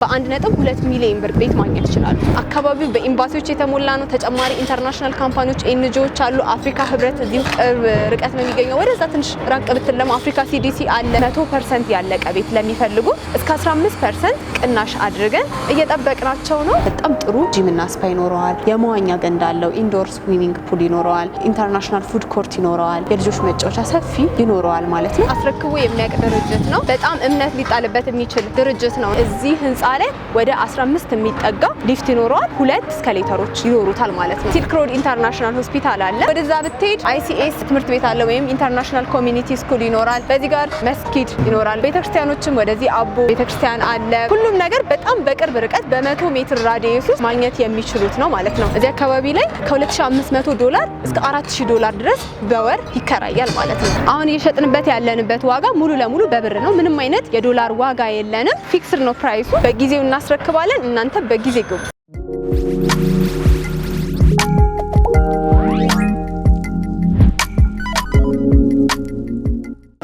በ1.2 ሚሊዮን ብር ቤት ማግኘት ይችላሉ። አካባቢው በኤምባሲዎች የተሞላ ነው። ተጨማሪ ኢንተርናሽናል ካምፓኒዎች ኤንጂኦዎች አሉ። አፍሪካ ህብረት እዚሁ ቅርብ ርቀት ነው የሚገኘው። ወደዛ ትንሽ ራቅ ብትል ደግሞ አፍሪካ ሲዲሲ አለ። 100% ያለቀ ቤት ለሚፈልጉ እስከ 15% ቅናሽ አድርገን እየጠበቅናቸው ነው። በጣም ጥሩ ጂምና ስፓ ይኖረዋል። የመዋኛ ገንዳ አለው። ኢንዶር ስዊሚንግ ፑል ይኖረዋል። ኢንተርናሽናል ፉድ ኮርት ይኖረዋል። የልጆች መጫወቻ ሰፊ ይኖረዋል ማለት ነው። አስረክቦ የሚያውቅ ድርጅት ነው። በጣም እምነት ሊጣልበት የሚችል ድርጅት ነው። እዚህ ህንጻ ላይ ወደ 15 የሚጠጋ ሊፍት ይኖረዋል። 2 እስካሌተሮች ይኖሩታል ማለት ነው። ሲልክ ሮድ ኢንተርናሽናል ሆስፒታል አለ። ወደዛ ብትሄድ አይሲኤስ ትምህርት ቤት አለ ወይም ኢንተርናሽናል ኮሚኒቲ ስኩል ይኖራል። በዚህ ጋር መስጊድ ይኖራል። ቤተክርስቲያኖችም ወደዚህ አቦ ቤተክርስቲያን አለ። ሁሉም ነገር በጣም በቅርብ ርቀት በ100 ሜትር ራዲየስ ውስጥ ማግኘት የሚችሉት ነው ማለት ነው። እዚህ አካባቢ ላይ $2500 እስከ $4000 ድረስ በወር ይከራያል ማለት ነው። አሁን እየሸጥንበት ያለንበት ዋጋ ሙሉ ለሙሉ በብር ነው። ምንም አይነት የዶላር ዋጋ የለንም። ፊክስድ ነው ፕራይሱ። በጊዜው እናስረክባለን። እናንተ በጊዜ ግቡ።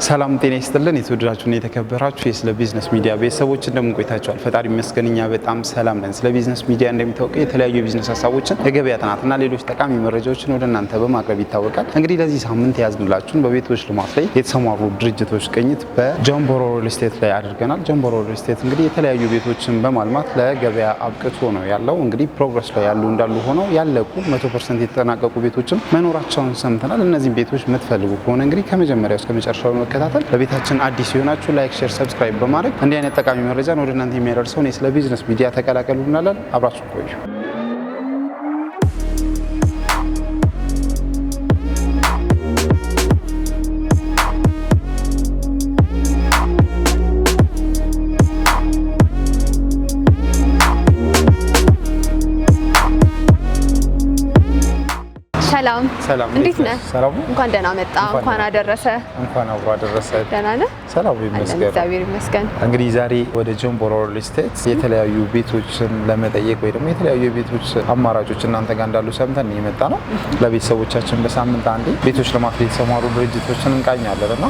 ሰላም ጤና ይስጥልን። የተወደዳችሁና የተከበራችሁ የስለ ቢዝነስ ሚዲያ ቤተሰቦች እንደምን ቆይታችኋል? ፈጣሪ ይመስገን እኛ በጣም ሰላም ነን። ስለ ቢዝነስ ሚዲያ እንደሚታወቀው የተለያዩ የቢዝነስ ሀሳቦችን፣ የገበያ ጥናትና ሌሎች ጠቃሚ መረጃዎችን ወደ እናንተ በማቅረብ ይታወቃል። እንግዲህ ለዚህ ሳምንት ያዝንላችሁን በቤቶች ልማት ላይ የተሰማሩ ድርጅቶች ቅኝት በጀምቦሮ ሪል ስቴት ላይ አድርገናል። ጀምቦሮ ሪል ስቴት እንግዲህ የተለያዩ ቤቶችን በማልማት ለገበያ አብቅቶ ነው ያለው። እንግዲህ ፕሮግረስ ላይ ያሉ እንዳሉ ሆነው ያለቁ 100% የተጠናቀቁ ቤቶችም መኖራቸውን ሰምተናል። እነዚህ ቤቶች የምትፈልጉ ከሆነ እንግዲህ ከመጀመሪያው እስከ መጨረሻው መከታተል፣ ለቤታችን አዲስ የሆናችሁ ላይክ፣ ሼር፣ ሰብስክራይብ በማድረግ እንዲህ አይነት ጠቃሚ መረጃን ወደ እናንተ የሚያደርሰው ስለ ቢዝነስ ሚዲያ ተቀላቀሉ እንላለን። አብራችሁ ቆዩ። ሰላም እንዴት ነህ? ሰላም እንኳን ደህና መጣ። እንኳን አደረሰ። እንኳን አብሮ አደረሰ። ደህና ነህ? ሰላም ይመስገን። እግዚአብሔር ይመስገን። እንግዲህ ዛሬ ወደ ጀምቦሮ ሪል ስቴት የተለያዩ ቤቶችን ለመጠየቅ ወይ ደግሞ የተለያዩ ቤቶች አማራጮች እናንተ ጋር እንዳሉ ሰምተን የመጣ ነው። ለቤተሰቦቻችን በሳምንት አንዴ ቤቶች ልማት ላይ የተሰማሩ ድርጅቶችን እንቃኛለን እና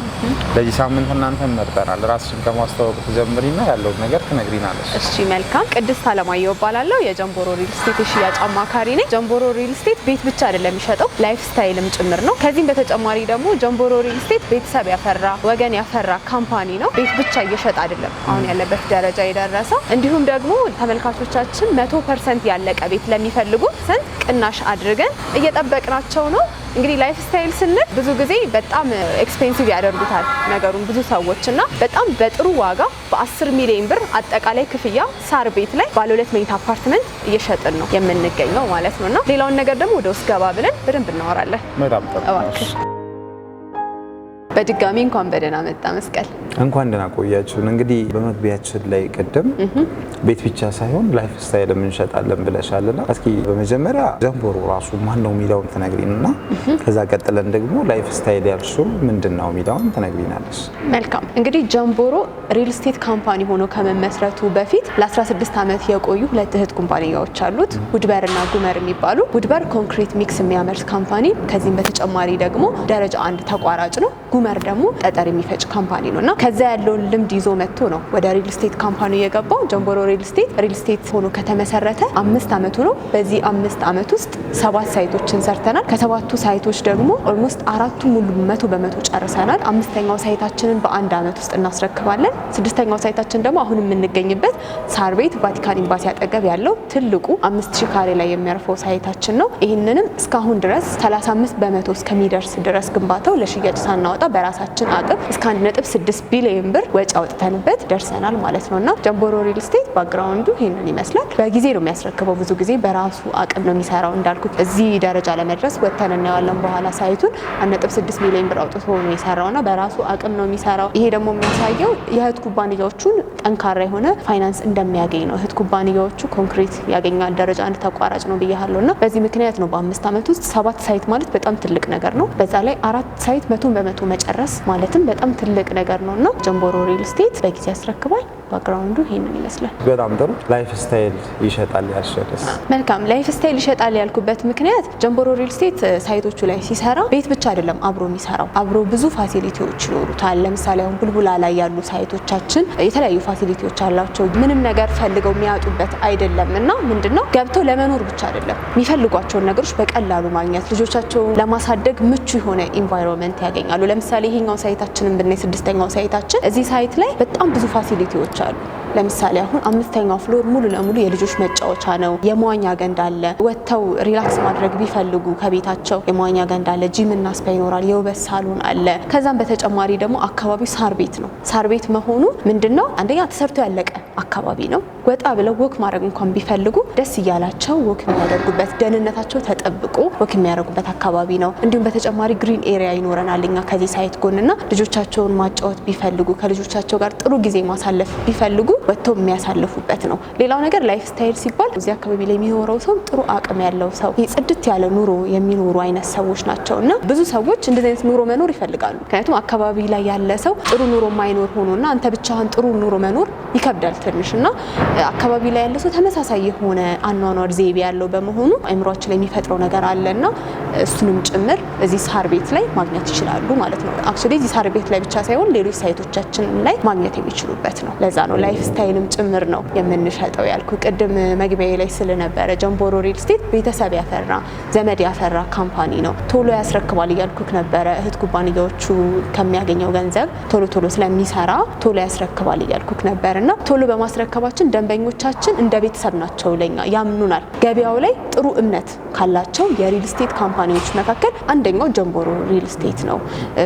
ለዚህ ሳምንት እናንተን መርጠናል። ራስሽን ከማስተዋወቅ ትጀምሪና ያለውን ነገር ትነግሪናለሽ። እሺ መልካም። ቅድስት አለማየሁ እባላለሁ። የጀምቦሮ ሪል ስቴት የሽያጭ አማካሪ ነኝ። ጀምቦሮ ሪል ስቴት ቤት ብቻ አይደለም የሚሸጠው ላይፍ ስታይልም ጭምር ነው። ከዚህም በተጨማሪ ደግሞ ጀምቦሮ ሪል ስቴት ቤተሰብ ያፈራ ወገን ያፈራ ካምፓኒ ነው። ቤት ብቻ እየሸጠ አይደለም አሁን ያለበት ደረጃ የደረሰው። እንዲሁም ደግሞ ተመልካቾቻችን 100% ያለቀ ቤት ለሚፈልጉ ስንት ቅናሽ አድርገን እየጠበቅናቸው ነው። እንግዲህ ላይፍ ስታይል ስንል ብዙ ጊዜ በጣም ኤክስፔንሲቭ ያደርጉታል ነገሩን ብዙ ሰዎች እና በጣም በጥሩ ዋጋ በ10 ሚሊዮን ብር አጠቃላይ ክፍያ ሳር ቤት ላይ ባለ 2 መኝታ አፓርትመንት እየሸጥን ነው የምንገኘው ማለት ነውና ሌላውን ነገር ደግሞ ወደ ውስጥ ገባ ብለን በደንብ እናወራለን። በጣም ጥሩ። በድጋሚ እንኳን በደህና መጣ መስቀል። እንኳን ደህና ቆያችሁን። እንግዲህ በመግቢያችን ላይ ቅድም ቤት ብቻ ሳይሆን ላይፍ ስታይል እንሸጣለን ብለሻልና እስኪ በመጀመሪያ ጀምቦሮ ራሱ ማን ነው የሚለውን ትነግሪንና ከዛ ቀጥለን ደግሞ ላይፍ ስታይል ያልሽው ምንድነው የሚለውን ትነግሪናለሽ። መልካም። እንግዲህ ጀምቦሮ ሪል ስቴት ካምፓኒ ሆኖ ከመመስረቱ በፊት ለ16 ዓመት የቆዩ ሁለት እህት ኩባንያዎች አሉት፣ ውድበርና ጉመር የሚባሉ። ውድበር ኮንክሪት ሚክስ የሚያመርት ካምፓኒ፣ ከዚህም በተጨማሪ ደግሞ ደረጃ 1 ተቋራጭ ነው። ጉመር ደግሞ ጠጠር የሚፈጭ ካምፓኒ ነውና ከዛ ያለውን ልምድ ይዞ መጥቶ ነው ወደ ሪል ስቴት ካምፓኒ የገባው። ጀምቦሮ ሪል ስቴት ሆኖ ከተመሰረተ 5 ዓመቱ ነው። በዚህ 5 ዓመት ውስጥ 7 ሳይቶችን ሰርተናል። ከ7ቱ ሳይቶች ደግሞ ኦልሞስት 4ቱ ሙሉ 100% ጨርሰናል። 5ኛው ሳይታችንን በ1 ዓመት ውስጥ እናስረክባለን። 6ኛው ሳይታችን ደግሞ አሁን የምንገኝበት ሳር ቤት ቫቲካን ኤምባሲ አጠገብ ያለው ትልቁ 5000 ካሬ ላይ የሚያርፈው ሳይታችን ነው። ይህንንም እስካሁን ድረስ 35% እስከሚደርስ ድረስ ግንባታው ለሽያጭ ሳናወጣ በራሳችን አቅም እስከ 1.6 ቢሊዮን ብር ወጪ አውጥተንበት ደርሰናል ማለት ነውና ጀምቦሮ ሪል ስቴት ባክግራውንዱ ይሄንን ይመስላል። በጊዜ ነው የሚያስረክበው። ብዙ ጊዜ በራሱ አቅም ነው የሚሰራው። እንዳልኩት እዚህ ደረጃ ለመድረስ ወተን እናያለን በኋላ ሳይቱን 1.6 ሚሊዮን ብር አውጥቶ ነው የሰራውና በራሱ አቅም ነው የሚሰራው። ይሄ ደግሞ የሚያሳየው የእህት ኩባንያዎቹን ጠንካራ የሆነ ፋይናንስ እንደሚያገኝ ነው። እህት ኩባንያዎቹ ኮንክሪት ያገኛል፣ ደረጃ 1 ተቋራጭ ነው ብያለሁና በዚህ ምክንያት ነው በ5 ዓመት ውስጥ 7 ሳይት ማለት በጣም ትልቅ ነገር ነው። በዛ ላይ 4 ሳይት 100% መጨረስ ማለትም በጣም ትልቅ ነገር ነውና ጀምቦሮ ሪል ስቴት በጊዜ ያስረክባል። ባክግራውንዱ ይሄንን ይመስላል። በጣም ጥሩ። ላይፍ ስታይል ይሸጣል ያልሸጠስ? መልካም። ላይፍ ስታይል ይሸጣል ያልኩበት ምክንያት ጀምቦሮ ሪል ስቴት ሳይቶቹ ላይ ሲሰራ ቤት ብቻ አይደለም አብሮ የሚሰራው፣ አብሮ ብዙ ፋሲሊቲዎች ይኖሩታል። ለምሳሌ አሁን ቡልቡላ ላይ ያሉ ሳይቶቻችን የተለያዩ ፋሲሊቲዎች አላቸው። ምንም ነገር ፈልገው የሚያጡበት አይደለም እና ምንድነው ገብተው ለመኖር ብቻ አይደለም የሚፈልጓቸውን ነገሮች በቀላሉ ማግኘት፣ ልጆቻቸውን ለማሳደግ ምቹ የሆነ ኢንቫይሮንመንት ያገኛሉ። ለምሳሌ ይሄኛው ሳይታችንን ብናይ 6ኛው ሳይታችን እዚህ ሳይት ላይ በጣም ብዙ ፋሲሊቲዎች አሉ። ለምሳሌ አሁን 5ኛው ፍሎር ሙሉ ለሙሉ የልጆች መጫወቻ ነው። የመዋኛ ገንዳ አለ። ወጥተው ሪላክስ ማድረግ ቢፈልጉ ከቤታቸው የመዋኛ ገንዳ አለ። ጂም እና ስፓ ይኖራል። የውበት ሳሎን አለ። ከዛም በተጨማሪ ደግሞ አካባቢው ሳር ቤት ነው። ሳር ቤት መሆኑ ምንድነው አንደኛ ተሰርቶ ያለቀ አካባቢ ነው። ወጣ ብለው ወክ ማድረግ እንኳን ቢፈልጉ ደስ እያላቸው ወክ የሚያደርጉበት፣ ደህንነታቸው ተጠብቆ ወክ የሚያደርጉበት አካባቢ ነው። እንዲሁም በተጨማሪ ግሪን ኤሪያ ይኖረናል እኛ ከዚህ ሳይት ጎንና ልጆቻቸውን ማጫወት ቢፈልጉ ከልጆቻቸው ጋር ጥሩ ጊዜ ማሳለፍ ቢፈልጉ ወጥተው የሚያሳልፉበት ነው። ሌላው ነገር ላይፍ ስታይል ሲባል እዚህ አካባቢ ላይ የሚኖረው ሰው ጥሩ አቅም ያለው ሰው፣ ጽድት ያለ ኑሮ የሚኖሩ አይነት ሰዎች ናቸውና ብዙ ሰዎች እንደዚህ አይነት ኑሮ መኖር ይፈልጋሉ። ምክንያቱም አካባቢ ላይ ያለ ሰው ጥሩ ኑሮ ማይኖር ሆኖና አንተ ብቻህን ጥሩ ኑሮ መኖር ይከብዳል ትንሽና አካባቢ ላይ ያለ ሰው ተመሳሳይ የሆነ አኗኗር ዘይቤ ያለው በመሆኑ አእምሮአችን ላይ የሚፈጥረው ነገር አለና እሱንም ጭምር እዚህ ሳር ቤት ላይ ማግኘት ይችላሉ ማለት ነው። አክቹሊ እዚህ ሳር ቤት ላይ ብቻ ሳይሆን ሌሎች ሳይቶቻችን ላይ ማግኘት የሚችሉበት ነው። ለዛ ነው ላይፍ ስታይልም ጭምር ነው የምንሸጠው ያልኩ። ቅድም መግቢያ ላይ ስለነበረ ጀምቦሮ ሪል ስቴት ቤተሰብ ያፈራ ዘመድ ያፈራ ካምፓኒ ነው። ቶሎ ያስረክባል እያልኩክ ነበረ። እህት ኩባንያዎቹ ከሚያገኘው ገንዘብ ቶሎ ስለሚሰራ ቶሎ ያስረክባል እያልኩክ ነበርና ቶሎ በማስረከባችን ደንበኞቻችን እንደ ቤተሰብ ናቸው፣ ለኛ ያምኑናል። ገበያው ላይ ጥሩ እምነት ካላቸው የሪል ስቴት ካምፓኒዎች መካከል አንደኛው ጀምቦሮ ሪል ስቴት ነው።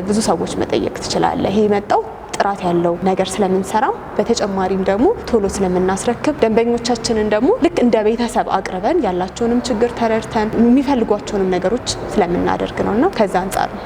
ብዙ ሰዎች መጠየቅ ትችላለህ። ይሄ መጣው ጥራት ያለው ነገር ስለምንሰራም በተጨማሪም ደግሞ ቶሎ ስለምናስረክብ ደንበኞቻችንን ደግሞ ልክ እንደ ቤተሰብ አቅርበን ያላቸውንም ችግር ተረድተን የሚፈልጓቸውንም ነገሮች ስለምናደርግ ነውና ከዛ አንጻር ነው።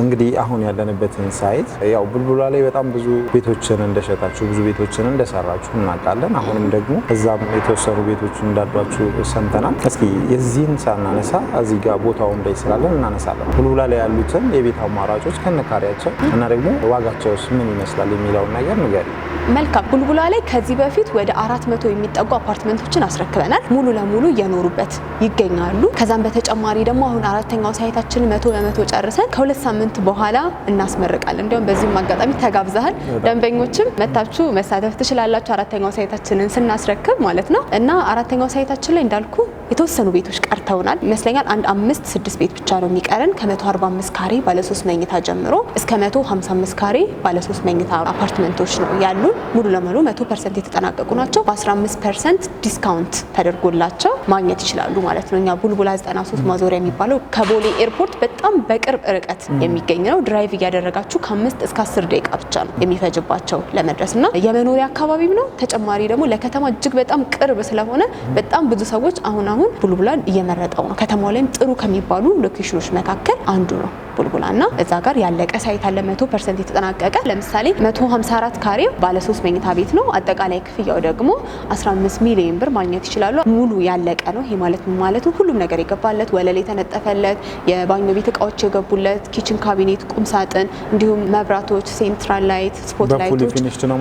እንግዲህ አሁን ያለንበትን ሳይት ያው ቡልቡላ ላይ በጣም ብዙ ቤቶችን እንደሸጣችሁ ብዙ ቤቶችን እንደሰራችሁ እናውቃለን። አሁንም ደግሞ እዛም የተወሰኑ ቤቶች እንዳሏችሁ ሰምተናል። እስኪ የዚህን ሳናነሳ እዚህ ጋር ቦታውን ላይ ስላለን እናነሳለን። ቡልቡላ ላይ ያሉትን የቤት አማራጮች ከነካሪያቸው እና ደግሞ ዋጋቸውስ ምን ይመስላል የሚለውን ነገር ንገሪ። መልካም። ቡልቡላ ላይ ከዚህ በፊት ወደ 400 የሚጠጉ አፓርትመንቶችን አስረክበናል። ሙሉ ለሙሉ እየኖሩበት ይገኛሉ። ከዛም በተጨማሪ ደግሞ አሁን 4ኛው ሳይታችንን 100% ጨርሰን ከ2 ሳምንት በኋላ እናስመርቃለን። እንዲያውም በዚህም አጋጣሚ ተጋብዘሃል። ደንበኞችም መታችሁ መሳተፍ ትችላላችሁ። 4ኛው ሳይታችንን ስናስረክብ ማለት ነው እና 4ኛው ሳይታችን ላይ እንዳልኩ የተወሰኑ ቤቶች ቀርተውናል ይመስለኛል። 5-6 ቤት ብቻ ነው የሚቀረን ከ145 ካሬ ባለ 3 መኝታ ጀምሮ እስከ 155 ካሬ ባለ 3 መኝታ አፓርትመንቶች ነው ያሉን። ሙሉ ለሙሉ 100% የተጠናቀቁ ናቸው። በ15% ዲስካውንት ተደርጎላቸው ማግኘት ይችላሉ ማለት ነው። እኛ ቡልቡላ 93 ማዞሪያ የሚባለው ከቦሌ ኤርፖርት በጣም በቅርብ ርቀት የሚገኝ ነው። ድራይቭ እያደረጋችሁ ከ5 እስከ 10 ደቂቃ ብቻ ነው የሚፈጅባቸው ለመድረስና የመኖሪያ አካባቢም ነው። ተጨማሪ ደግሞ ለከተማ እጅግ በጣም ቅርብ ስለሆነ በጣም ብዙ ሰዎች አሁን ቡልቡላን እየመረጠው ነው። ከተማው ላይም ጥሩ ከሚባሉ ሎኬሽኖች መካከል አንዱ ነው ቡልቡላና እዛ ጋር ያለቀ ሳይት አለ 100% የተጠናቀቀ። ለምሳሌ 154 ካሬ ባለ 3 መኝታ ቤት ነው። አጠቃላይ ክፍያው ደግሞ 15 ሚሊዮን ብር ማግኘት ይችላሉ። ሙሉ ያለቀ ነው። ይሄ ማለት ምን ማለት ነው? ሁሉም ነገር የገባለት፣ ወለል የተነጠፈለት፣ የባኞ ቤት እቃዎች የገቡለት፣ ኪችን ካቢኔት፣ ቁም ሳጥን፣ እንዲሁም መብራቶች፣ ሴንትራል ላይት፣ ስፖት ላይቶች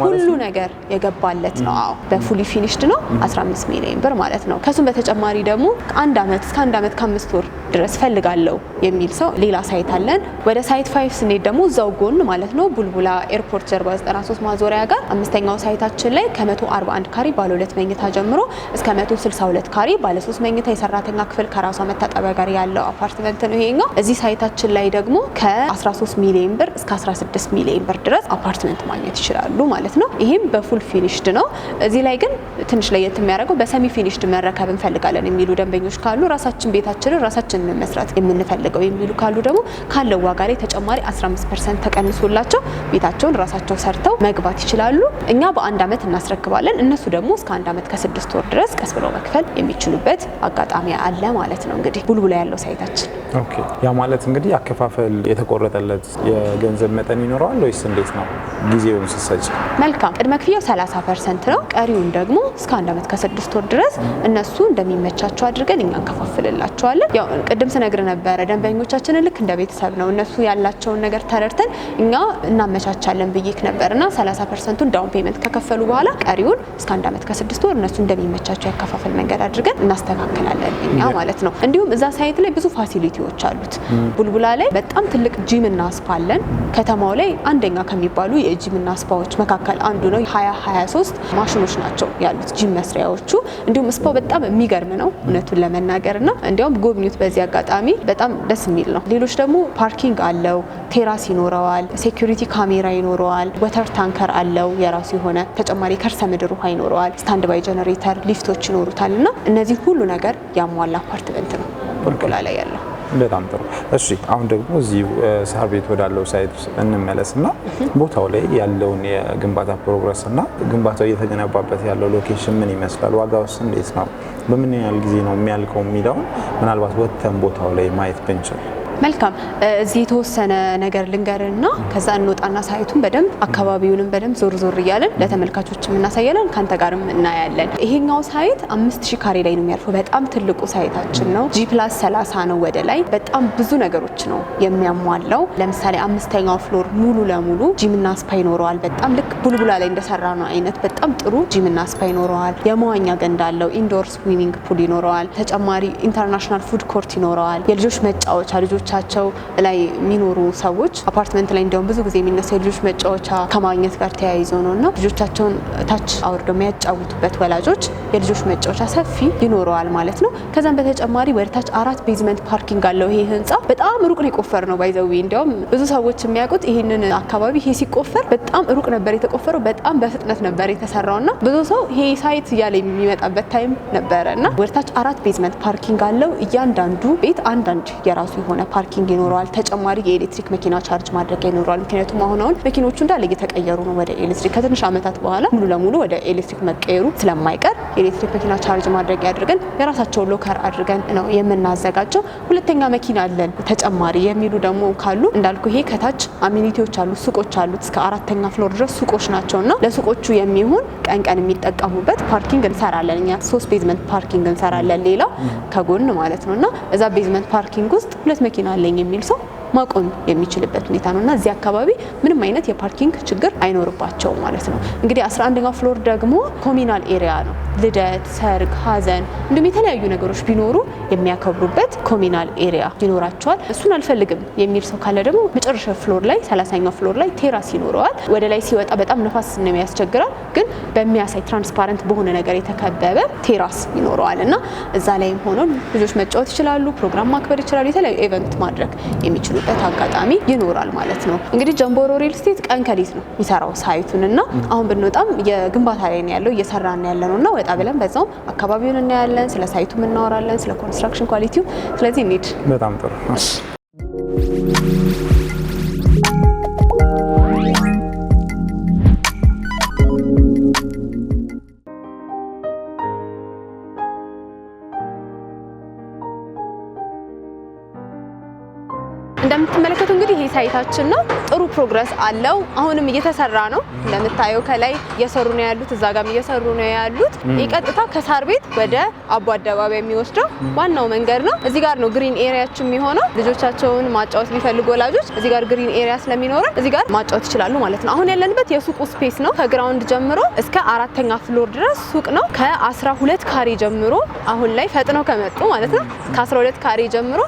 ሁሉ ነገር የገባለት ነው። አዎ በፉሊ ፊኒሽድ ነው። 15 ሚሊዮን ብር ማለት ነው። ከሱም በተጨማሪ ደግሞ ከ1 ዓመት እስከ 1 ዓመት ከ5 ወር ድረስ ፈልጋለሁ የሚል ሰው ሌላ ሳይት አለ። ወደ ሳይት 5 ስንሄድ ደግሞ እዛው ጎን ማለት ነው ቡልቡላ ኤርፖርት ጀርባ 93 ማዞሪያ ጋር 5ኛው ሳይታችን ላይ ከ141 ካሬ ባለ 2 መኝታ ጀምሮ እስከ 162 ካሬ ባለ 3 መኝታ የሰራተኛ ክፍል ከራሷ መታጠቢያ ጋር ያለው አፓርትመንት ነው ይሄኛው። እዚህ ሳይታችን ላይ ደግሞ ከ13 ሚሊዮን ብር እስከ 16 ሚሊዮን ብር ድረስ አፓርትመንት ማግኘት ይችላሉ ማለት ነው። ይሄም በፉል ፊኒሽድ ነው። እዚህ ላይ ግን ትንሽ ለየት የሚያደርገው በሰሚ ፊኒሽድ መረከብ እንፈልጋለን የሚሉ ደንበኞች ካሉ ራሳችን ቤታችንን ራሳችንን መስራት የምንፈልገው የሚሉ ካሉ ደግሞ ካለው ዋጋ ላይ ተጨማሪ 15% ተቀንሶላቸው ቤታቸውን ራሳቸው ሰርተው መግባት ይችላሉ። እኛ በአንድ አመት እናስረክባለን። እነሱ ደግሞ እስከ 1 አመት ከ6 ወር ድረስ ቀስ ብለው መክፈል የሚችሉበት አጋጣሚ አለ ማለት ነው። እንግዲህ ቡልቡላ ያለው ሳይታችን ኦኬ። ያ ማለት እንግዲህ አከፋፈል የተቆረጠለት የገንዘብ መጠን ይኖረዋል ወይስ እንዴት ነው ጊዜውን ሲሰጭ? መልካም። ቅድመ ክፍያው 30% ነው። ቀሪውን ደግሞ እስከ 1 አመት ከ6 ወር ድረስ እነሱ እንደሚመቻቸው አድርገን እኛ እንከፋፍልላቸዋለን። ያው ቅድም ስነግር ነበረ ደንበኞቻችንን ልክ እንደ ቤተሰብ ነው። እነሱ ያላቸውን ነገር ተረድተን እኛ እናመቻቻለን ብዬክ ነበርና 30%ን ዳውን ፔመንት ከከፈሉ በኋላ ቀሪውን እስከ 1 አመት ከ6 ወር እነሱ እንደሚመቻቸው ያከፋፈል መንገድ አድርገን እናስተካክላለን እኛ ማለት ነው። እንዲሁም እዛ ሳይት ላይ ብዙ ፋሲሊቲዎች አሉት። ቡልቡላ ላይ በጣም ትልቅ ጂም እና ስፓ አለን። ከተማው ላይ አንደኛ ከሚባሉ የጂም እና ስፓዎች መካከል አንዱ ነው። 23 ማሽኖች ናቸው ያሉት ጂም መስሪያዎቹ። እንዲሁም ስፓው በጣም የሚገርም ነው እውነቱን ለመናገርና እንዲያውም ጎብኙት በዚህ አጋጣሚ በጣም ደስ የሚል ነው። ሌሎች ደግሞ ፓርኪንግ አለው፣ ቴራስ ይኖረዋል፣ ሴኩሪቲ ካሜራ ይኖረዋል፣ ወተር ታንከር አለው የራሱ የሆነ ተጨማሪ ከርሰ ምድር ውሃ ይኖረዋል፣ ስታንድ ባይ ጀነሬተር፣ ሊፍቶች ይኖሩታልና እነዚህ ሁሉ ነገር ያሟላ አፓርትመንት ነው ቡልቡላ ላይ ያለው። በጣም ጥሩ። እሺ አሁን ደግሞ እዚህ ሳር ቤት ወዳለው ሳይት እንመለስና ቦታው ላይ ያለውን የግንባታ ፕሮግረስ እና ግንባታው እየተገነባበት ያለው ሎኬሽን ምን ይመስላል፣ ዋጋውስ እንዴት ነው፣ በምን ያህል ጊዜ ነው የሚያልቀው የሚለውን ምናልባት ወጥተን ቦታው ላይ ማየት ብንችል። መልካም። እዚህ የተወሰነ ነገር ልንገርና ከዛ እንወጣና ሳይቱን በደንብ አካባቢውንም በደንብ ዞር ዞር እያለን ለተመልካቾችም እናሳያለን፣ ካንተ ጋርም እናያለን። ይሄኛው ሳይት 5000 ካሬ ላይ ነው የሚያርፈው። በጣም ትልቁ ሳይታችን ነው። G+30 ነው። ወደ ላይ በጣም ብዙ ነገሮች ነው የሚያሟላው። ለምሳሌ 5ኛው ፍሎር ሙሉ ለሙሉ ጂምና ስፓ ይኖረዋል። በጣም ልክ ቡልቡላ ላይ እንደሰራ ነው አይነት በጣም ጥሩ ጂምና ስፓ ይኖረዋል። የመዋኛ ገንዳ አለው። ኢንዶር ስዊሚንግ ፑል ይኖረዋል። ተጨማሪ ኢንተርናሽናል ፉድ ኮርት ይኖረዋል። የልጆች መጫወቻ ልጆቻቸው ላይ የሚኖሩ ሰዎች አፓርትመንት ላይ እንደውም ብዙ ጊዜ የሚነሳው የልጆች መጫወቻ ከማግኘት ጋር ተያይዞ ነውና ልጆቻቸውን ታች አውርደው የሚያጫውቱበት ወላጆች የልጆች መጫወቻ ሰፊ ይኖረዋል ማለት ነው። ከዛም በተጨማሪ ወደ ታች 4 ቤዝመንት ፓርኪንግ አለው። ይሄ ህንጻ በጣም ሩቅ ነው የቆፈር ነው ባይዘው እንደውም ብዙ ሰዎች የሚያውቁት ይሄንን አካባቢ ይሄ ሲቆፈር በጣም ሩቅ ነበር የተቆፈረው። በጣም በፍጥነት ነበር የተሰራውና ብዙ ሰው ይሄ ሳይት እያለ የሚመጣበት ታይም ነበረና ወደ ታች 4 ቤዝመንት ፓርኪንግ አለው። እያንዳንዱ ቤት አንዳንድ የራሱ የሆነ ፓርኪንግ ይኖረዋል። ተጨማሪ የኤሌክትሪክ መኪና ቻርጅ ማድረጊያ ይኖረዋል። ምክንያቱም አሁን መኪኖቹ እንዳለ እየተቀየሩ ነው ወደ ኤሌክትሪክ። ከትንሽ ዓመታት በኋላ ሙሉ ለሙሉ ወደ ኤሌክትሪክ መቀየሩ ስለማይቀር የኤሌክትሪክ መኪና ቻርጅ ማድረጊያ አድርገን የራሳቸውን ሎከር አድርገን ነው የምናዘጋጀው። ሁለተኛ መኪና አለን ተጨማሪ የሚሉ ደግሞ ካሉ እንዳልኩ ይሄ ከታች አሚኒቲዎች አሉ፣ ሱቆች አሉት። እስከ 4ኛ ፍሎር ድረስ ሱቆች ናቸውና ለሱቆቹ የሚሆን ቀን ቀን የሚጠቀሙበት ፓርኪንግ እንሰራለን። እኛ 3 ቤዝመንት ፓርኪንግ እንሰራለን ሌላው ከጎን ማለት ነውና እዛ ቤዝመንት ፓርኪንግ ውስጥ 2 መኪና አለኝ የሚል ሰው ማቆም የሚችልበት ሁኔታ ነውና እዚህ አካባቢ ምንም አይነት የፓርኪንግ ችግር አይኖርባቸውም ማለት ነው። እንግዲህ 11ኛው ፍሎር ደግሞ ኮሚናል ኤሪያ ነው። ልደት፣ ሰርግ፣ ሀዘን እንዲሁም የተለያዩ ነገሮች ቢኖሩ የሚያከብሩበት ኮሚናል ኤሪያ ይኖራቸዋል። እሱን አልፈልግም የሚል ሰው ካለ ደግሞ መጨረሻ ፍሎር ላይ 30ኛው ፍሎር ላይ ቴራስ ይኖረዋል። ወደ ላይ ሲወጣ በጣም ነፋስ ነው የሚያስቸግራል፣ ግን በሚያሳይ ትራንስፓረንት በሆነ ነገር የተከበበ ቴራስ ይኖረዋል እና እዛ ላይም ሆኖ ልጆች መጫወት ይችላሉ፣ ፕሮግራም ማክበር ይችላሉ፣ የተለያዩ ኢቨንት ማድረግ የሚችሉበት አጋጣሚ ይኖራል ማለት ነው። እንግዲህ ጀምቦሮ ሪል ስቴት ቀን ከሌት ነው የሚሰራው ሳይቱንና አሁን ብንወጣም የግንባታ ላይ ነው ያለው እየሰራን ያለነውና ወጣ ብለን በዛው አካባቢውን እናያለን፣ ስለ ሳይቱም እናወራለን፣ ስለ ኮንስትራክሽን ኳሊቲው። ስለዚህ እንሂድ። በጣም ጥሩ። እንደምትመለከቱ እንግዲህ ይሄ ሳይታችን ነው። ጥሩ ፕሮግረስ አለው። አሁንም እየተሰራ ነው። እንደምታየው ከላይ እየሰሩ ነው ያሉት፣ እዛ ጋርም እየሰሩ ነው ያሉት። ቀጥታ ከሳር ቤት ወደ አቦ አደባባይ የሚወስደው ዋናው መንገድ ነው። እዚህ ጋር ነው ግሪን ኤሪያችን የሚሆነው። ልጆቻቸውን ማጫወት ቢፈልጉ ወላጆች እዚህ ጋር ግሪን ኤሪያ ስለሚኖረን እዚህ ጋር ማጫወት ይችላሉ ማለት ነው። አሁን ያለንበት የሱቁ ስፔስ ነው። ከግራውንድ ጀምሮ እስከ 4ኛ ፍሎር ድረስ ሱቅ ነው። ከ12 ካሬ ጀምሮ አሁን ላይ ፈጥነው ከመጡ ማለት ነው ከ12 ካሬ ጀምሮ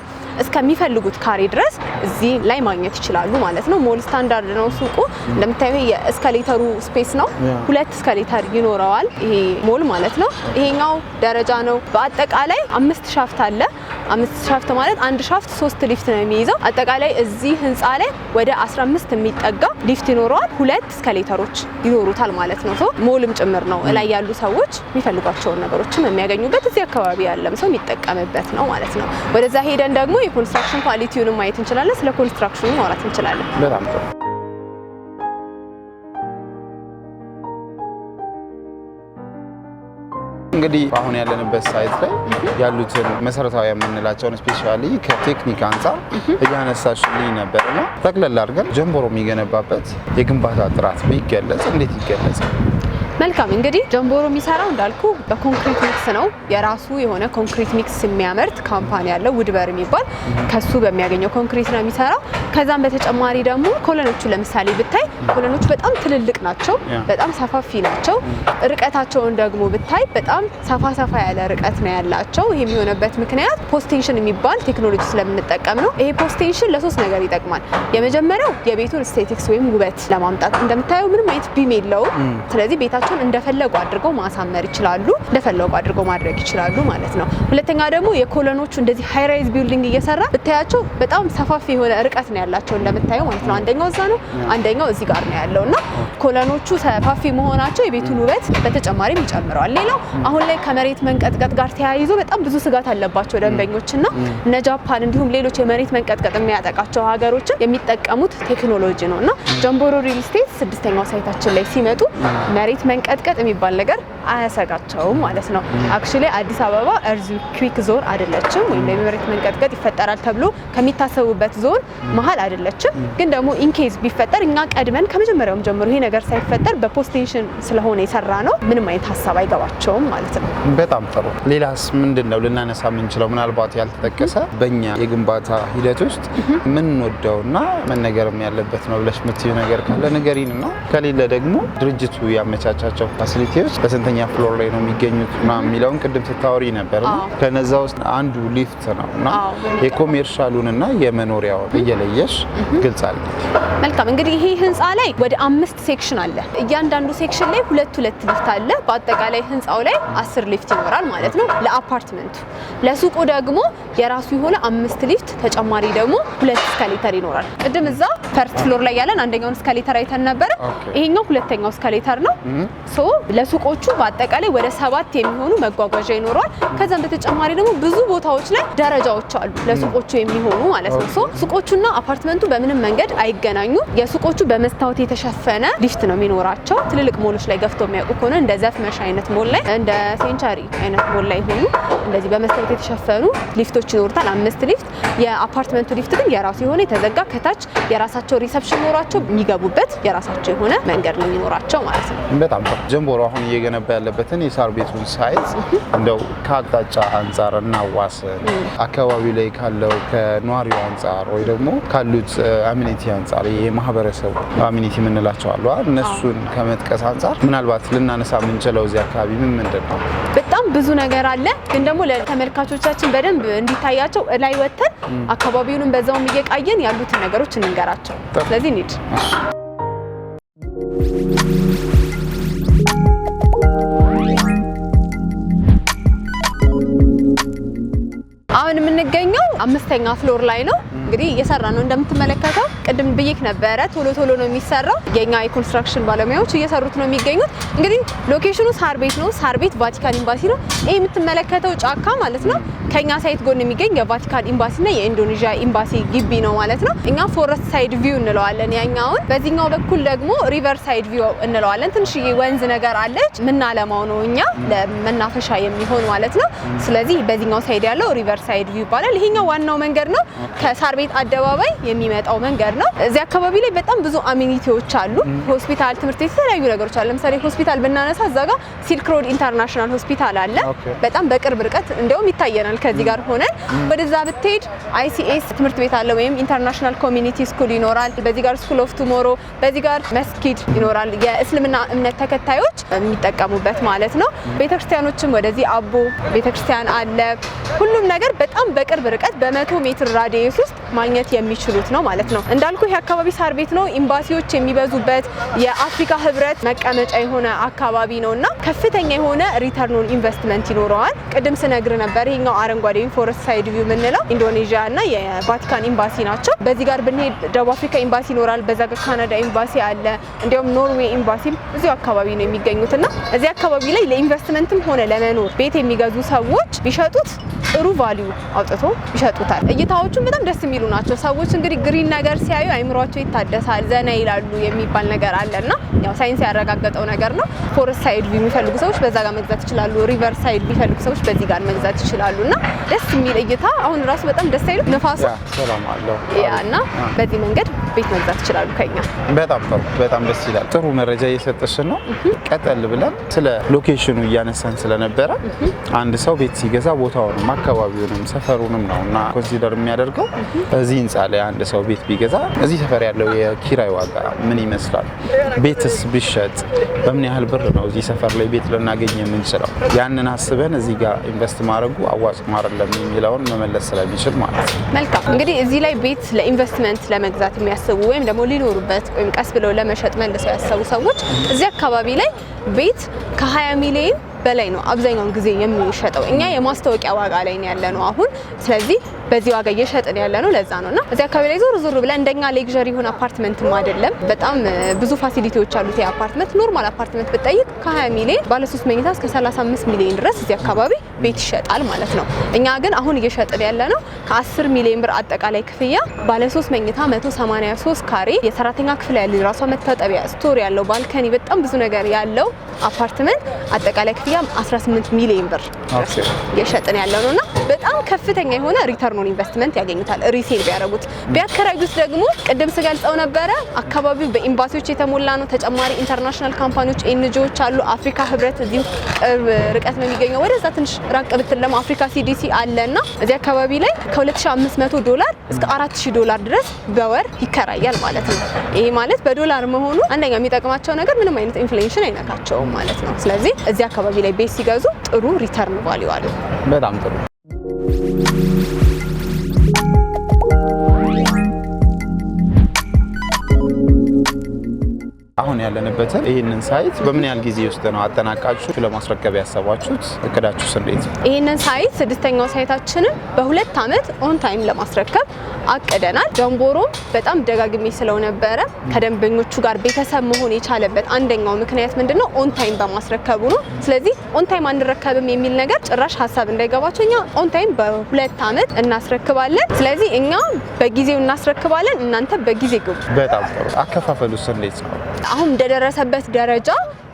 እስከሚፈልጉት ካሬ ድረስ እዚህ ላይ ማግኘት ይችላሉ ማለት ነው። ሞል ስታንዳርድ ነው ሱቁ። እንደምታዩት የእስካሌተሩ ስፔስ ነው። 2 እስካሌተር ይኖረዋል ይሄ ሞል ማለት ነው። ይሄኛው ደረጃ ነው። በአጠቃላይ 5 ሻፍት አለ። 5 ሻፍት ማለት አንድ ሻፍት 3 ሊፍት ነው የሚይዘው። አጠቃላይ እዚህ ህንፃ ላይ ወደ 15 የሚጠጋ ሊፍት ይኖረዋል። 2 እስካሌተሮች ይኖሩታል ማለት ነው። ሞልም ጭምር ነው። ላይ ያሉ ሰዎች የሚፈልጓቸውን ነገሮችም የሚያገኙበት እዚህ አካባቢ ያለም ሰው የሚጠቀምበት ነው ማለት ነው። ወደዛ ሄደን ደግሞ የኮንስትራክሽን ኳሊቲውን ማየት እንችላለን። ስለ ኮንስትራክሽኑ ማውራት እንችላለን። በጣም ጥሩ። እንግዲህ አሁን ያለንበት ሳይት ላይ ያሉትን መሰረታዊ የምንላቸውን ስፔሻሊ ከቴክኒክ አንፃር እያነሳሽልኝ ነበርና ጠቅለል አድርገን ጀምቦሮ የሚገነባበት የግንባታ ጥራት ቢገለጽ እንዴት ይገለጻል? መልካም እንግዲህ ጀምቦሮ የሚሰራው እንዳልኩ በኮንክሪት ሚክስ ነው። የራሱ የሆነ ኮንክሪት ሚክስ የሚያመርት ካምፓኒ ያለው ውድበር የሚባል ከሱ በሚያገኘው ኮንክሪት ነው የሚሰራው። ከዛም በተጨማሪ ደግሞ ኮለኖቹ ለምሳሌ ብታይ ኮለኖቹ በጣም ትልልቅ ናቸው፣ በጣም ሰፋፊ ናቸው። ርቀታቸውን ደግሞ ብታይ በጣም ሰፋ ያለ ርቀት ነው ያላቸው። ይሄ የሚሆነበት ምክንያት ፖስቴንሽን የሚባል ቴክኖሎጂ ስለምንጠቀም ነው። ይሄ ፖስቴንሽን ለሶስት ነገር ይጠቅማል። የመጀመሪያው የቤቱን ስቴቲክስ ወይም ውበት ለማምጣት እንደምታየው ምንም አይነት ቢም የለውም። ስለዚህ ቤታቸው እንደፈለጉ አድርገው ማሳመር ይችላሉ፣ እንደፈለጉ አድርገው ማድረግ ይችላሉ ማለት ነው። ሁለተኛ ደግሞ የኮለኖቹ እንደዚህ ሃይ ራይዝ ቢልዲንግ እየሰራ ብታያቸው በጣም ሰፋፊ የሆነ ርቀት ነው ያላቸው እንደምታየው ማለት ነው። አንደኛው እዛ ነው፣ አንደኛው እዚህ ጋር ነው ያለውና ኮለኖቹ ሰፋፊ መሆናቸው የቤቱን ውበት በተጨማሪም ይጨምረዋል። ሌላው አሁን ላይ ከመሬት መንቀጥቀጥ ጋር ተያይዞ በጣም ብዙ ስጋት አለባቸው ደንበኞችና እነ ጃፓን እንዲሁም ሌሎች የመሬት መንቀጥቀጥ የሚያጠቃቸው ሀገሮችን የሚጠቀሙት ቴክኖሎጂ ነውና ጀምቦሮ ሪል ስቴት 6ኛው ሳይታችን ላይ ሲመጡ መሬት መንቀጥቀጥ የሚባል ነገር አያሰጋቸውም ማለት ነው። አክቹሊ አዲስ አበባ እርዝ ኩዊክ ዞን አይደለችም፣ ወይም የመሬት መንቀጥቀጥ ይፈጠራል ተብሎ ከሚታሰቡበት ዞን መሀል አይደለችም። ግን ደግሞ ኢንኬዝ ቢፈጠር እኛ ቀድመን ከመጀመሪያውም ጀምሮ ይሄ ነገር ሳይፈጠር በፖስቴንሽን ስለሆነ የሰራ ነው ምንም አይነት ሀሳብ አይገባቸውም ማለት ነው። በጣም ጥሩ። ሌላስ ምንድነው ልናነሳ የምንችለው ምናልባት ያልተጠቀሰ በእኛ የግንባታ ሂደት ውስጥ የምንወደውና መነገርም ያለበት ነው ብለሽ የምትይው ነገር ካለ ንገሪንና ከሌለ ደግሞ ድርጅቱ ያመቻቻቸው ፋሲሊቲዎች በስንተኛ ፍሎር ላይ ነው የሚገኙት ምናምን የሚለውን ቅድም ስታወሪ ነበር። ከነዛ ውስጥ አንዱ ሊፍት ነው እና የኮሜርሻሉንና የመኖሪያውን እየለየሽ ግልጽ አለ። መልካም እንግዲህ ይሄ ህንፃ ላይ ወደ 5 ሴክሽን አለ። እያንዳንዱ ሴክሽን ላይ ሁለት ሊፍት አለ። በአጠቃላይ ህንፃው ላይ 10 ሊፍት ይኖራል ማለት ነው ለአፓርትመንቱ። ለሱቁ ደግሞ የራሱ የሆነ 5 ሊፍት ተጨማሪ ደግሞ 2 ስካሌተር ይኖራል። ቅድም እዛ ፈርስት ፍሎር ላይ ያለን አንደኛውን ስካሌተር አይተን ነበር። ይሄኛው ሁለተኛው ስካሌተር ነው። ሶ ለሱቆቹ በአጠቃላይ ወደ 7 የሚሆኑ መጓጓዣ ይኖራል። ከዛም በተጨማሪ ደግሞ ብዙ ቦታዎች ላይ ደረጃዎች አሉ ለሱቆቹ የሚሆኑ ማለት ነው። ሶ ሱቆቹና አፓርትመንቱ በምንም መንገድ አይገናኙ። የሱቆቹ በመስታወት የተሸፈነ ሊፍት ነው የሚኖራቸው። ትልልቅ ሞሎች ላይ ገፍቶ የሚያውቁ ከሆነ እንደ ዘፍመሽ አይነት ሞል ላይ እንደ ሴንቸሪ አይነት ሞል ላይ ሆኑ እንደዚህ በመስታወት የተሸፈኑ ሊፍቶች ይኖሩታል፣ 5 ሊፍት። የአፓርትመንቱ ሊፍት ግን የራሱ የሆነ የተዘጋ ከታች የራሳቸው ሪሰፕሽን ኖራቸው የሚገቡበት የራሳቸው የሆነ መንገድ ነው የሚኖራቸው ማለት ነው። በጣም ጀምቦሮ አሁን እየገነባ ያለበትን የሳር ቤቱን ሳይት እንደው ከአቅጣጫ አንጻር እናዋስ አካባቢው ላይ ካለው ከነዋሪው አንጻር ወይ ደግሞ ካሉት አሚኒቲ አንጻር የማህበረሰቡ አሚኒቲ የምንላቸው አሉ እነሱን ከመጥቀስ አንጻር ምናልባት ልናነሳ የምንችለው እዚህ አካባቢ ምንድን ነው? በጣም ብዙ ነገር አለ፣ ግን ደግሞ ለተመልካቾቻችን በደንብ እንዲታያቸው ላይ ወተን አካባቢውንም በዛውም እየቃየን ያሉትን ነገሮች እንንገራቸው። ስለዚህ እንሂድ። አሁን የምንገኘው 5ኛ ፍሎር ላይ ነው። እንግዲህ እየሰራ ነው እንደምትመለከተው። ቅድም ብዬክ ነበረ ቶሎ ነው የሚሰራው። የኛ የኮንስትራክሽን ባለሙያዎች እየሰሩት ነው የሚገኙት። እንግዲህ ሎኬሽኑ ሳር ቤት ነው። ሳር ቤት ቫቲካን ኤምባሲ ነው። ይሄ የምትመለከተው ጫካ ማለት ነው ከኛ ሳይት ጎን የሚገኝ የቫቲካን ኤምባሲና የኢንዶኔዥያ ኤምባሲ ግቢ ነው ማለት ነው። እኛ ፎረስት ሳይድ ቪው እንለዋለን ያኛውን። በዚህኛው በኩል ደግሞ ሪቨር ሳይድ ቪው እንለዋለን። ትንሽዬ ወንዝ ነገር አለች ምናለማው ነው እኛ ለመናፈሻ የሚሆን ማለት ነው። ስለዚህ በዚህኛው ሳይድ ያለው ሪቨር ሳይድ ቪው ይባላል። ይሄኛው ዋናው መንገድ ነው። ከሳር ቤት አደባባይ የሚመጣው መንገድ ነው። እዚህ አካባቢ ላይ በጣም ብዙ አሚኒቲዎች አሉ። ሆስፒታል፣ ትምህርት ቤት፣ የተለያዩ ነገሮች አሉ። ለምሳሌ ሆስፒታል ብናነሳ እዛ ጋር ሲልክ ሮድ ኢንተርናሽናል ሆስፒታል አለ። በጣም በቅርብ ርቀት እንደውም ይታየናል ከዚህ ጋር ሆነን። ወደዛ ብትሄድ አይሲኤስ ትምህርት ቤት አለ ወይም ኢንተርናሽናል ኮሚኒቲ ስኩል ይኖራል። በዚህ ጋር ስኩል ኦፍ ቱሞሮ፣ በዚህ ጋር መስጊድ ይኖራል። የእስልምና እምነት ተከታዮች የሚጠቀሙበት ማለት ነው። ቤተክርስቲያኖችም ወደዚህ አቦ ቤተክርስቲያን አለ። ሁሉም ነገር በጣም በቅርብ ርቀት በ100 ሜትር ራዲየስ ውስጥ ማግኘት የሚችሉት ነው ማለት ነው። እንዳልኩ ይሄ አካባቢ ሳር ቤት ነው። ኤምባሲዎች የሚበዙበት የአፍሪካ ህብረት መቀመጫ የሆነ አካባቢ ነውና ከፍተኛ የሆነ ሪተርን ኦን ኢንቨስትመንት ይኖረዋል። ቅድም ስነግር ነበር ይሄኛው አረንጓዴ ፎረስት ሳይድ ቪው የምንለው ኢንዶኔዥያ እና የቫቲካን ኤምባሲ ናቸው። በዚህ ጋር ብንሄድ ደቡብ አፍሪካ ኤምባሲ ይኖራል። በዛ ጋር ካናዳ ኤምባሲ አለ። እንዲያውም ኖርዌይ ኤምባሲም እዚሁ አካባቢ ነው የሚገኙትና እዚህ አካባቢ ላይ ለኢንቨስትመንትም ሆነ ለመኖር ቤት የሚገዙ ሰዎች ቢሸጡት ጥሩ ቫልዩ አውጥቶ ይሸጡታል። እይታዎቹም በጣም ደስ የሚሉ ናቸው። ሰዎች እንግዲህ ግሪን ነገር ሲያዩ አይምሯቸው ይታደሳል፣ ዘና ይላሉ የሚባል ነገር አለና ያው ሳይንስ ያረጋገጠው ነገር ነው። ፎረስት ሳይድ የሚፈልጉ ሰዎች በዛ ጋር መግዛት ይችላሉ። ሪቨር ሳይድ የሚፈልጉ ሰዎች በዚህ ጋር መግዛት ይችላሉና ደስ የሚል እይታ። አሁን ራሱ በጣም ደስ አይሉ ንፋሱ ሰላም አለው እና በዚህ መንገድ ቤት መግዛት ይችላሉ ከኛ። በጣም ጥሩ፣ በጣም ደስ ይላል። ጥሩ መረጃ እየሰጠሽን ነው። ቀጠል ብለን ስለ ሎኬሽኑ እያነሳን ስለነበረ አንድ ሰው ቤት ሲገዛ ቦታውንም አካባቢውንም ሰፈሩንም ነውና ኮንሲደር የሚያደርገው። እዚህ ህንጻ ላይ አንድ ሰው ቤት ቢገዛ እዚህ ሰፈር ያለው የኪራይ ዋጋ ምን ይመስላል፣ ቤትስ ቢሸጥ በምን ያህል ብር ነው እዚህ ሰፈር ላይ ቤት ልናገኝ የምንችለው፣ ያንን አስበን እዚህ ጋር ኢንቨስት ማድረጉ አዋጭ ማረለም የሚለውን መመለስ ስለሚችል ማለት ነው። መልካም እንግዲህ እዚህ ላይ ቤት ለኢንቨስትመንት ለመግዛት የሚያስቡ ወይም ደግሞ ሊኖሩበት ወይም ቀስ ብለው ለመሸጥ መልሰው ያሰቡ ሰዎች እዚህ አካባቢ ላይ ቤት ከ20 ሚሊዮን በላይ ነው አብዛኛውን ጊዜ የሚሸጠው። እኛ የማስታወቂያ ዋጋ ላይ ነው ያለነው አሁን። ስለዚህ በዚህ ዋጋ እየሸጥን ያለነው ለዛ ነውና እዚህ አካባቢ ላይ ዞር ብለን እንደኛ ሌክዠሪ የሆነ አፓርትመንትም አይደለም። በጣም ብዙ ፋሲሊቲዎች አሉት። የአፓርትመንት ኖርማል አፓርትመንት ብትጠይቅ ከ20 ሚሊዮን ባለ 3 መኝታ እስከ 35 ሚሊዮን ድረስ እዚህ አካባቢ ቤት ይሸጣል ማለት ነው። እኛ ግን አሁን እየሸጥን ያለነው ከ10 ሚሊዮን ብር አጠቃላይ ክፍያ ባለ 3 መኝታ 183 ካሬ የሰራተኛ ክፍል ያለው ራሷ መታጠቢያ ስቶር ያለው ባልከኒ በጣም ብዙ ነገር ያለው አፓርትመንት አጠቃላይ ክፍያ 18 ሚሊዮን ብር እየሸጥን ያለነውና በጣም ከፍተኛ የሆነ ሪተርን ኦን ኢንቨስትመንት ያገኙታል። ሪሴል ቢያደርጉት ቢያከራዩት ደግሞ ቅድም ስገልጸው ነበረ አካባቢው በኤምባሲዎች የተሞላ ነው። ተጨማሪ ኢንተርናሽናል ካምፓኒዎች ኤንጂኦዎች አሉ። አፍሪካ ህብረት እዚሁ ቅርብ ርቀት ነው የሚገኘው። ወደዛ ትንሽ ራቅ ብትል ደግሞ አፍሪካ ሲዲሲ አለና እዚህ አካባቢ ላይ $2500 እስከ $4000 ድረስ በወር ይከራያል ማለት ነው። ይሄ ማለት በዶላር መሆኑ አንደኛ የሚጠቅማቸው ነገር ምንም አይነት ኢንፍሌሽን አይነካቸውም ማለት ነው። ስለዚህ እዚህ አካባቢ ላይ ቤት ሲገዙ ጥሩ ሪተርን ቫልዩ አለው። በጣም ጥሩ። አሁን ያለንበትን ይህንን ሳይት በምን ያህል ጊዜ ውስጥ ነው አጠናቃችሁ ለማስረከብ ያሰባችሁት? እቅዳችሁስ እንዴት ነው? ይህንን ሳይት ስድስተኛው ሳይታችንን በ2 ዓመት ኦን ታይም ለማስረከብ አቅደናል። ጀምቦሮም በጣም ደጋግሜ ስለነበረ ከደንበኞቹ ጋር ቤተሰብ መሆን የቻለበት አንደኛው ምክንያት ምንድነው? ኦን ታይም በማስረከቡ ነው። ስለዚህ ኦን ታይም አንረከብም የሚል ነገር ጭራሽ ሀሳብ እንዳይገባቸው እኛ ኦን ታይም በ2 ዓመት እናስረክባለን። ስለዚህ እኛ በጊዜው እናስረክባለን፣ እናንተ በጊዜ ግቡ። በጣም ጥሩ። አከፋፈሉስ እንዴት ነው? አሁን እንደደረሰበት ደረጃ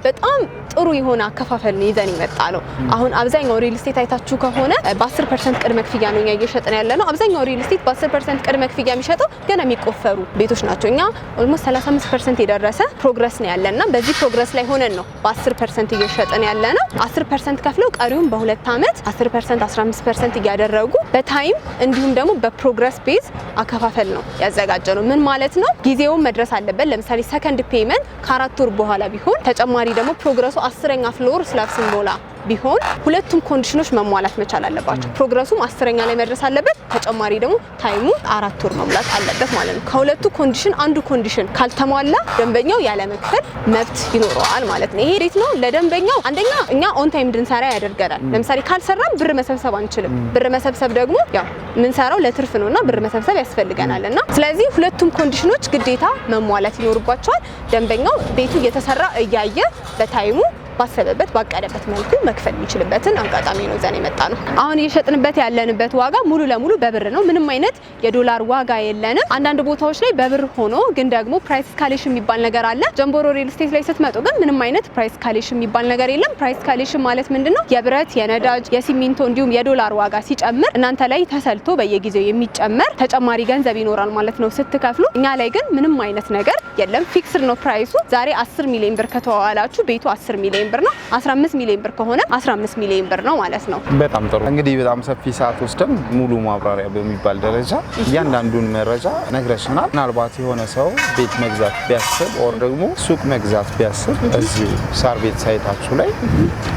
በጣም ጥሩ የሆነ አከፋፈል ነው ይዘን የመጣ ነው። አሁን አብዛኛው ሪል ስቴት አይታችሁ ከሆነ በ10% ቅድመ ክፍያ ነው እኛ እየሸጥን ያለ ነው። አብዛኛው ሪል ስቴት በ10% ቅድመ ክፍያ የሚሸጠው ገና የሚቆፈሩ ቤቶች ናቸው። እኛ ኦልሞስት 35% የደረሰ ፕሮግረስ ነው ያለና በዚህ ፕሮግረስ ላይ ሆነን ነው በ10% እየሸጥን ያለ ነው። 10% ከፍለው ቀሪውን በ2 ዓመት 10% 15% እያደረጉ በታይም እንዲሁም ደግሞ በፕሮግረስ ቤዝ አከፋፈል ነው ያዘጋጀ ነው። ምን ማለት ነው? ጊዜውን መድረስ አለበት። ለምሳሌ ሰከንድ ፔመንት ከ4 ወር በኋላ ቢሆን ተጨማሪ ደግሞ ፕሮግረሱ 10ኛ ፍሎር ስላብ ሲምቦላ ቢሆን ሁለቱም ኮንዲሽኖች መሟላት መቻል አለባቸው። ፕሮግረሱም 10ኛ ላይ መድረስ አለበት፣ ተጨማሪ ደግሞ ታይሙ 4 ወር መሙላት አለበት ማለት ነው። ከሁለቱ ኮንዲሽን አንዱ ኮንዲሽን ካልተሟላ ደንበኛው ያለ መክፈል መብት ይኖረዋል ማለት ነው። ይሄ እንዴት ነው? ለደንበኛው አንደኛ እኛ ኦን ታይም እንድንሰራ ያደርገናል። ለምሳሌ ካልሰራን ብር መሰብሰብ አንችልም። ብር መሰብሰብ ደግሞ ያው የምንሰራው ለትርፍ ነውና ብር መሰብሰብ ያስፈልገናልና ስለዚህ ሁለቱም ኮንዲሽኖች ግዴታ መሟላት ይኖርባቸዋል። ደንበኛው ቤቱ እየተሰራ እያየ በታይሙ ባሰበበት ባቀደበት መልኩ መክፈል የሚችልበትን አጋጣሚ ነው ዘን የመጣ ነው። አሁን እየሸጥንበት ያለንበት ዋጋ ሙሉ ለሙሉ በብር ነው። ምንም አይነት የዶላር ዋጋ የለንም። አንዳንድ ቦታዎች ላይ በብር ሆኖ ግን ደግሞ ፕራይስ ስካሌሽን የሚባል ነገር አለ። ጀምቦሮ ሪል ስቴት ላይ ስትመጡ ግን ምንም አይነት ፕራይስ ስካሌሽን የሚባል ነገር የለም። ፕራይስ ስካሌሽን ማለት ምንድነው? የብረት፣ የነዳጅ፣ የሲሚንቶ እንዲሁም የዶላር ዋጋ ሲጨምር እናንተ ላይ ተሰልቶ በየጊዜው የሚጨመር ተጨማሪ ገንዘብ ይኖራል ማለት ነው ስትከፍሉ። እኛ ላይ ግን ምንም አይነት ነገር የለም። ፊክስድ ነው ፕራይሱ። ዛሬ 10 ሚሊዮን ብር ከተዋዋላችሁ ቤቱ 10 ሚሊዮን ብር ነው። 15 ሚሊዮን ብር ከሆነ 15 ሚሊዮን ብር ነው ማለት ነው። በጣም ጥሩ። እንግዲህ በጣም ሰፊ ሰዓት ወስደን ሙሉ ማብራሪያ በሚባል ደረጃ እያንዳንዱን መረጃ ነግረሽናል። ምናልባት የሆነ ሰው ቤት መግዛት ቢያስብ ኦር ደግሞ ሱቅ መግዛት ቢያስብ እዚህ ሳር ቤት ሳይታችሁ ላይ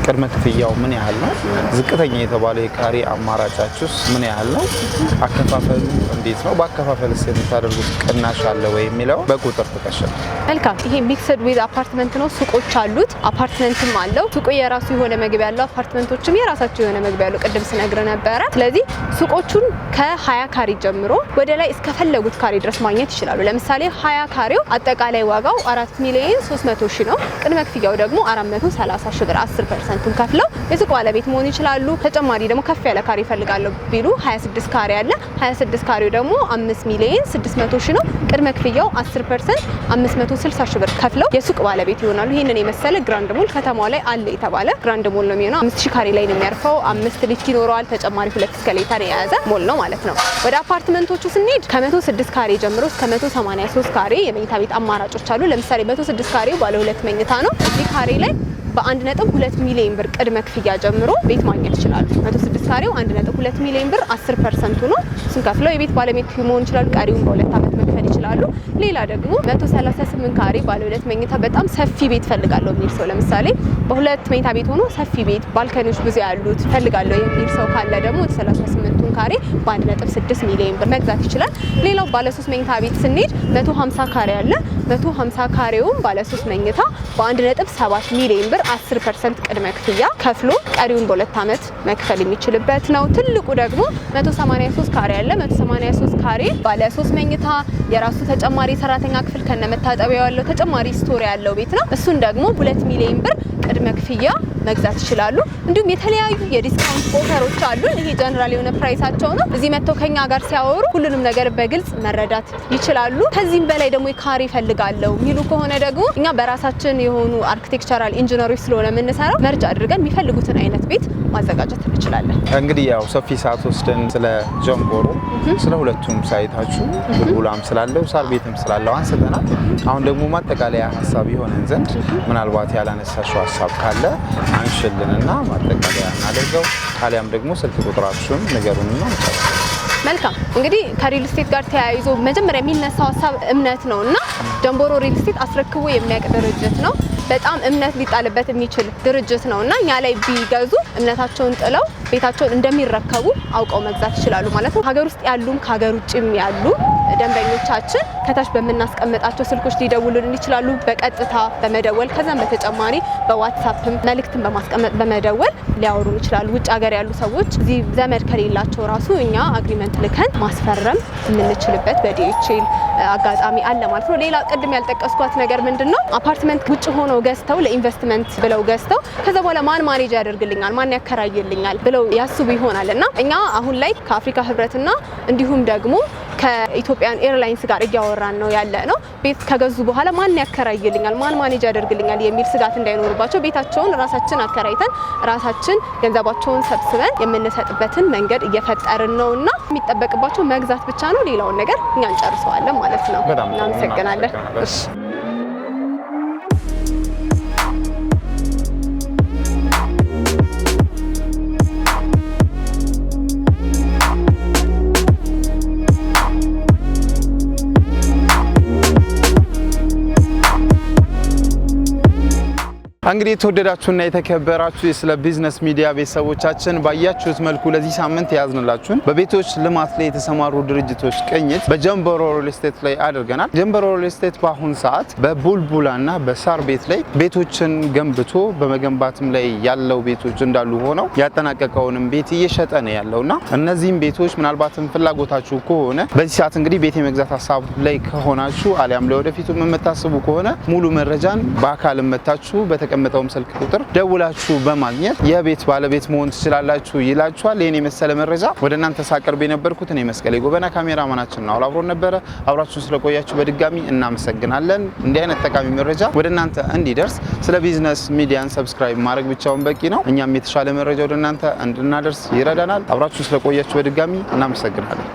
ቅድመ ክፍያው ምን ያህል ነው? ዝቅተኛ የተባለው የካሬ አማራጫችሁስ ምን ያህል ነው? አከፋፈሉ እንዴት ነው? በአከፋፈልስ የምታደርጉት ቅናሽ አለ ወይ የሚለው በቁጥር ያሻል። መልካም። ይሄ ሚክስድ ዊዝ አፓርትመንት ነው። ሱቆች አሉት፣ አፓርትመንትም አለው። ሱቁ የራሱ የሆነ መግቢያ ያለው፣ አፓርትመንቶችም የራሳቸው የሆነ መግቢያ ያለው ቅድም ስነግር ነበረ። ስለዚህ ሱቆቹን ከ20 ካሬ ጀምሮ ወደ ላይ እስከፈለጉት ካሬ ድረስ ማግኘት ይችላሉ። ለምሳሌ 20 ካሬው አጠቃላይ ዋጋው 4,300,000 ነው። ቅድመ ክፍያው ደግሞ 430,000 ብር 10%ን ከፍለው የሱቅ ባለቤት መሆን ይችላሉ። ተጨማሪ ደግሞ ከፍ ያለ ካሬ ይፈልጋለሁ ቢሉ 26 ካሬ አለ። 26 ካሬው ደግሞ 5,600,000 ነው። ቅድመ ክፍያው 10% 560,000 ብር ከፍለው የሱቅ ባለቤት ይሆናሉ። ይሄንን የመሰለ ግራንድ ሞል ከተማው ላይ አለ የተባለ ግራንድ ሞል ነው የሚሆነው። 5000 ካሬ ላይ ነው የሚያርፈው። 5 ሊፍት ይኖረዋል። ተጨማሪ 2 እስከሌተር የያዘ ሞል ነው ማለት ነው። ወደ አፓርትመንቶቹ ስንሄድ ከ106 ካሬ ጀምሮ እስከ 183 ካሬ የመኝታ ቤት አማራጮች አሉ። ለምሳሌ 106 ካሬው ባለ 2 መኝታ ነው። እዚህ ካሬ ላይ በ1.2 ሚሊዮን ብር ቅድመ ክፍያ ጀምሮ ቤት ማግኘት ይችላሉ። 106 ካሬው 1.2 ሚሊዮን ብር 10% ነው። እሱን ከፍለው የቤት ባለቤት መሆን ይችላሉ። ቀሪውን በ2 ዓመት መክፈል ይችላሉ። ሌላ ደግሞ 138 ካሬ ባለ 2 መኝታ በጣም ሰፊ ቤት ፈልጋለሁ የሚል ሰው ለምሳሌ በ2 መኝታ ቤት ሆኖ ሰፊ ቤት ባልከኒዎች ብዙ ያሉት ፈልጋለሁ የሚል ሰው ካለ ደግሞ 38ቱን ካሬ በ1.6 ሚሊዮን ብር መግዛት ይችላል። ሌላው ባለ 3 መኝታ ቤት ስንሄድ 150 ካሬ አለ። 150 ካሬውን ባለ 3 መኝታ በ1.7 ሚሊዮን ብር 10% ቅድመ ክፍያ ከፍሎ ቀሪውን በ2 ዓመት መክፈል የሚችልበት ነው። ትልቁ ደግሞ 183 ካሬ አለ። 183 ካሬ ባለ 3 መኝታ የራሱ ተጨማሪ ሰራተኛ ክፍል ከነመታጠቢያው ያለው ተጨማሪ ስቶሪ ያለው ቤት ነው። እሱን ደግሞ 2 ሚሊዮን ብር ቅድመ ክፍያ መግዛት ይችላሉ። እንዲሁም የተለያዩ የዲስካውንት ኦፈሮች አሉ። ይሄ ጀነራል የሆነ ፕራይሳቸው ነው። እዚህ መጥተው ከኛ ጋር ሲያወሩ ሁሉንም ነገር በግልጽ መረዳት ይችላሉ። ከዚህም በላይ ደግሞ ካሬ ፈልጋለሁ የሚሉ ከሆነ ደግሞ እኛ በራሳችን የሆኑ አርኪቴክቸራል ኢንጂነሮች ስለሆነ የምንሰራው መርጃ አድርገን የሚፈልጉትን አይነት ቤት ማዘጋጀት እንችላለን። እንግዲህ ያው ሰፊ ሰዓት ወስደን ስለ ጀምቦሮ ስለ ሁለቱም ሳይታችሁ ቡልቡላም ስላለው ሳር ቤትም ስላለው አንስተናል። አሁን ደግሞ ማጠቃለያ ሀሳብ ይሆነን ዘንድ ምናልባት ያላነሳሽው ሀሳብ ካለ አንሽልንና ማጠቃለያ እናደርገው። አሊያም ደግሞ ስልክ ቁጥራችሁን ንገሩንና እንጨርሳለን። መልካም። እንግዲህ ከሪል ስቴት ጋር ተያይዞ መጀመሪያ የሚነሳው ሀሳብ እምነት ነውና ጀምቦሮ ሪል ስቴት አስረክቦ የሚያውቅ ድርጅት ነው። በጣም እምነት ሊጣልበት የሚችል ድርጅት ነውና እኛ ላይ ቢገዙ እምነታቸውን ጥለው ቤታቸውን እንደሚረከቡ አውቀው መግዛት ይችላሉ ማለት ነው። ሀገር ውስጥ ያሉም ከሀገር ውጭም ያሉ ደንበኞቻችን ከታች በምናስቀምጣቸው ስልኮች ሊደውሉልን ይችላሉ፣ በቀጥታ በመደወል ከዛም በተጨማሪ በዋትስአፕም መልእክትን በማስቀመጥ በመደወል ሊያወሩን ይችላሉ። ውጭ ሀገር ያሉ ሰዎች እዚህ ዘመድ ከሌላቸው ራሱ እኛ አግሪመንት ልከን ማስፈረም የምንችልበት በዲኤችኤል አጋጣሚ አለ ማለት ነው። ሌላ ቅድም ያልጠቀስኳት ነገር ምንድነው አፓርትመንት ውጭ ሆነው ገዝተው ለኢንቨስትመንት ብለው ገዝተው ከዛ በኋላ ማን ማኔጅ ያደርግልኛል ማን ያከራይልኛል ብለው ያስቡ ይሆናል እና እኛ አሁን ላይ ከአፍሪካ ህብረትና እንዲሁም ደግሞ ከኢትዮጵያን ኤርላይንስ ጋር እያወራን ነው ያለ ነው። ቤት ከገዙ በኋላ ማን ያከራይልኛል ማን ማኔጅ ያደርግልኛል የሚል ስጋት እንዳይኖርባቸው ቤታቸውን ራሳችን አከራይተን ራሳችን ገንዘባቸውን ሰብስበን የምንሰጥበትን መንገድ እየፈጠርን ነውና የሚጠበቅባቸው መግዛት ብቻ ነው። ሌላውን ነገር እኛ እንጨርሰዋለን ማለት ነው። እናመሰግናለን። እንግዲህ የተወደዳችሁና የተከበራችሁ ስለ ቢዝነስ ሚዲያ ቤተሰቦቻችን ባያችሁት መልኩ ለዚህ ሳምንት ያዝንላችሁን በቤቶች ልማት ላይ የተሰማሩ ድርጅቶች ቅኝት በጀምቦሮ ሪል ስቴት ላይ አድርገናል። ጀምቦሮ ሪል ስቴት በአሁን ሰዓት በቡልቡላና በሳር ቤት ላይ ቤቶችን ገንብቶ በመገንባትም ላይ ያለው ቤቶች እንዳሉ ሆነው ያጠናቀቀውንም ቤት እየሸጠ ነው ያለውና እነዚህም ቤቶች ምናልባትም ፍላጎታችሁ ከሆነ በዚህ ሰዓት እንግዲህ ቤት የመግዛት ሀሳብ ላይ ከሆናችሁ አሊያም ለወደፊቱ የምታስቡ ከሆነ ሙሉ መረጃን በአካል መታችሁ በተቀመጠውም ስልክ ቁጥር ደውላችሁ በማግኘት የቤት ባለቤት መሆን ትችላላችሁ ይላችኋል። ይሄን የመሰለ መረጃ ወደ እናንተ ሳቀርብ የነበርኩት እኔ መስቀሌ ጎበና ካሜራማናችን ነው አብሮን ነበረ። አብራችሁን ስለቆያችሁ በድጋሚ እናመሰግናለን። እንዲህ አይነት ጠቃሚ መረጃ ወደ እናንተ እንዲደርስ ስለ ቢዝነስ ሚዲያን ሰብስክራይብ ማድረግ ብቻውን በቂ ነው። እኛም የተሻለ መረጃ ወደ እናንተ እንድናደርስ ይረዳናል። አብራችሁን ስለቆያችሁ በድጋሚ እናመሰግናለን።